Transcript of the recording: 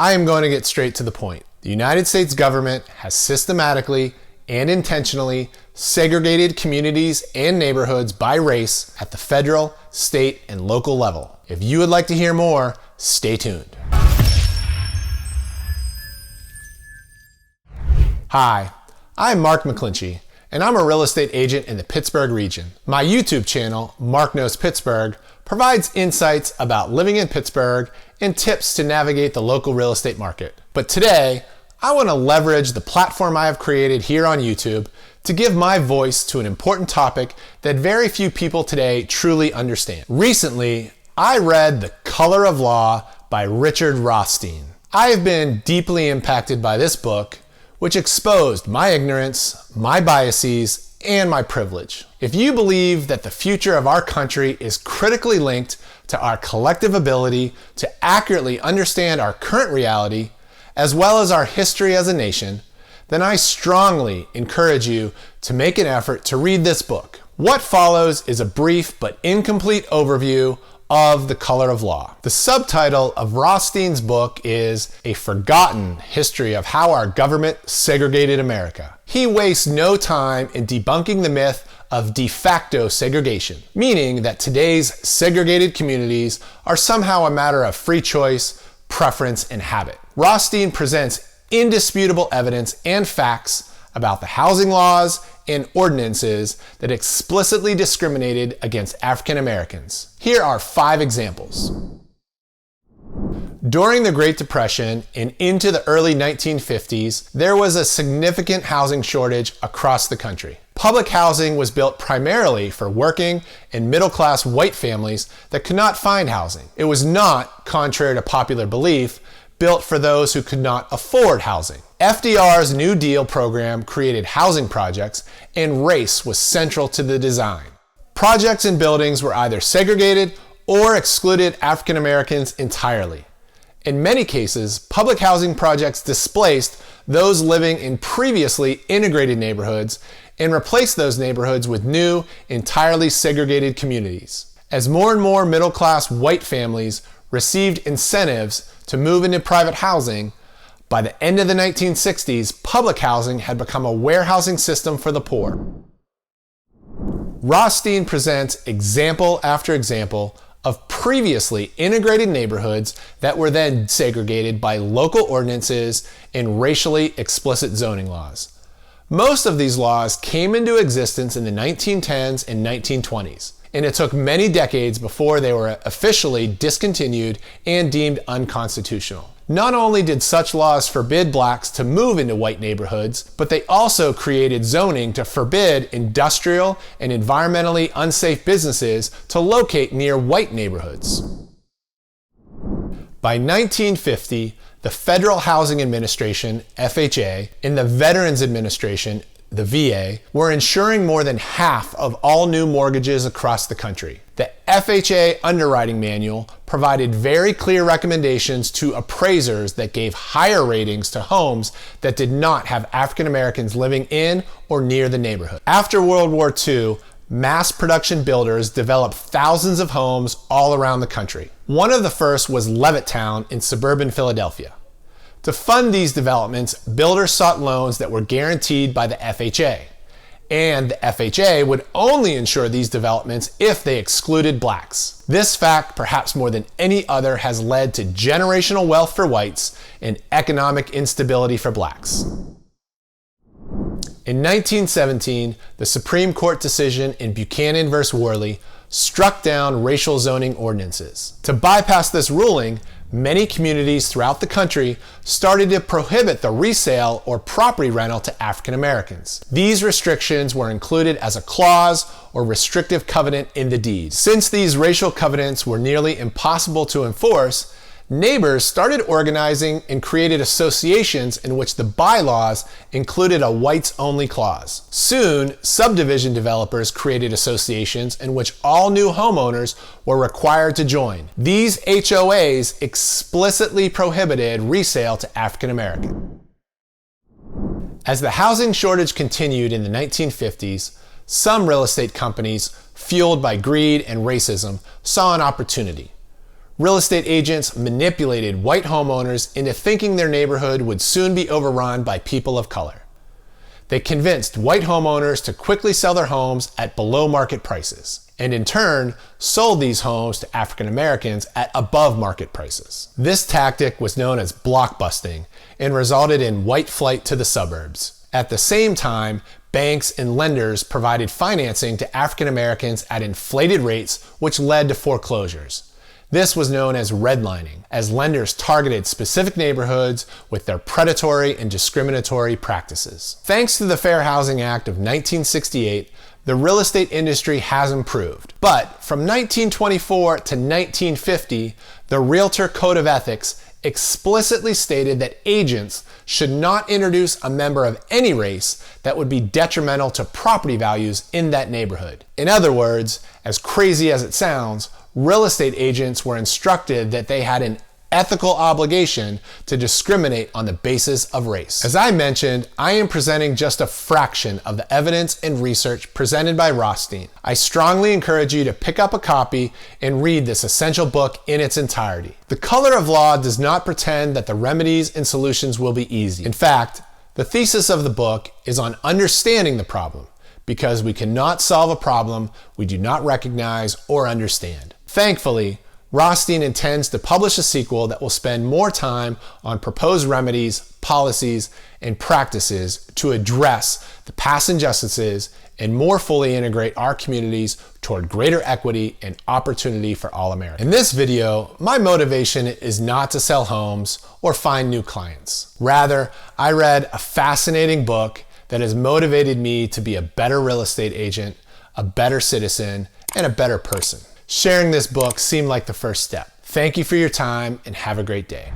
I am going to get straight to the point. The United States government has systematically and intentionally segregated communities and neighborhoods by race at the federal, state, and local level. If you would like to hear more, stay tuned. Hi, I'm Mark McClinchy, and I'm a real estate agent in the Pittsburgh region. My YouTube channel, Mark Knows Pittsburgh, provides insights about living in Pittsburgh and tips to navigate the local real estate market. But today, I want to leverage the platform I have created here on YouTube to give my voice to an important topic that very few people today truly understand. Recently, I read The Color of Law by Richard Rothstein. I have been deeply impacted by this book, which exposed my ignorance, my biases, and my privilege. If you believe that the future of our country is critically linked to our collective ability to accurately understand our current reality, as well as our history as a nation, then I strongly encourage you to make an effort to read this book. What follows is a brief but incomplete overview of The Color of Law. The subtitle of Rothstein's book is A Forgotten History of How Our Government Segregated America. He wastes no time in debunking the myth of de facto segregation, meaning that today's segregated communities are somehow a matter of free choice, preference, and habit. Rothstein presents indisputable evidence and facts about the housing laws and ordinances that explicitly discriminated against African Americans. Here are 5 examples. During the Great Depression and into the early 1950s, there was a significant housing shortage across the country. Public housing was built primarily for working and middle-class white families that could not find housing. It was not, contrary to popular belief, built for those who could not afford housing. FDR's New Deal program created housing projects, and race was central to the design. Projects and buildings were either segregated or excluded African Americans entirely. In many cases, public housing projects displaced those living in previously integrated neighborhoods and replaced those neighborhoods with new, entirely segregated communities. As more and more middle-class white families received incentives to move into private housing, by the end of the 1960s, public housing had become a warehousing system for the poor. Rothstein presents example after example of previously integrated neighborhoods that were then segregated by local ordinances and racially explicit zoning laws. Most of these laws came into existence in the 1910s and 1920s, and it took many decades before they were officially discontinued and deemed unconstitutional. Not only did such laws forbid blacks to move into white neighborhoods, but they also created zoning to forbid industrial and environmentally unsafe businesses to locate near white neighborhoods. By 1950, the Federal Housing Administration, FHA, and the Veterans Administration, the VA, were insuring more than half of all new mortgages across the country. The FHA underwriting manual provided very clear recommendations to appraisers that gave higher ratings to homes that did not have African Americans living in or near the neighborhood. After World War II, mass production builders developed thousands of homes all around the country. One of the first was Levittown in suburban Philadelphia. To fund these developments, builders sought loans that were guaranteed by the FHA, and the FHA would only insure these developments if they excluded blacks. This fact, perhaps more than any other, has led to generational wealth for whites and economic instability for blacks. In 1917, the Supreme Court decision in Buchanan v. Worley struck down racial zoning ordinances. To bypass this ruling, many communities throughout the country started to prohibit the resale or property rental to African Americans. These restrictions were included as a clause or restrictive covenant in the deed. Since these racial covenants were nearly impossible to enforce, neighbors started organizing and created associations in which the bylaws included a whites-only clause. Soon, subdivision developers created associations in which all new homeowners were required to join. These HOAs explicitly prohibited resale to African Americans. As the housing shortage continued in the 1950s, some real estate companies, fueled by greed and racism, saw an opportunity. real estate agents manipulated white homeowners into thinking their neighborhood would soon be overrun by people of color. They convinced white homeowners to quickly sell their homes at below market prices, and in turn, sold these homes to African Americans at above market prices. This tactic was known as blockbusting and resulted in white flight to the suburbs. At the same time, banks and lenders provided financing to African Americans at inflated rates, which led to foreclosures. This was known as redlining, as lenders targeted specific neighborhoods with their predatory and discriminatory practices. Thanks to the Fair Housing Act of 1968, the real estate industry has improved. But from 1924 to 1950, the Realtor Code of Ethics explicitly stated that agents should not introduce a member of any race that would be detrimental to property values in that neighborhood. In other words, as crazy as it sounds, real estate agents were instructed that they had an ethical obligation to discriminate on the basis of race. As I mentioned, I am presenting just a fraction of the evidence and research presented by Rothstein. I strongly encourage you to pick up a copy and read this essential book in its entirety. The Color of Law does not pretend that the remedies and solutions will be easy. In fact, the thesis of the book is on understanding the problem, because we cannot solve a problem we do not recognize or understand. Thankfully, Rothstein intends to publish a sequel that will spend more time on proposed remedies, policies, and practices to address the past injustices and more fully integrate our communities toward greater equity and opportunity for all Americans. In this video, my motivation is not to sell homes or find new clients. Rather, I read a fascinating book that has motivated me to be a better real estate agent, a better citizen, and a better person. Sharing this book seemed like the first step. Thank you for your time and have a great day.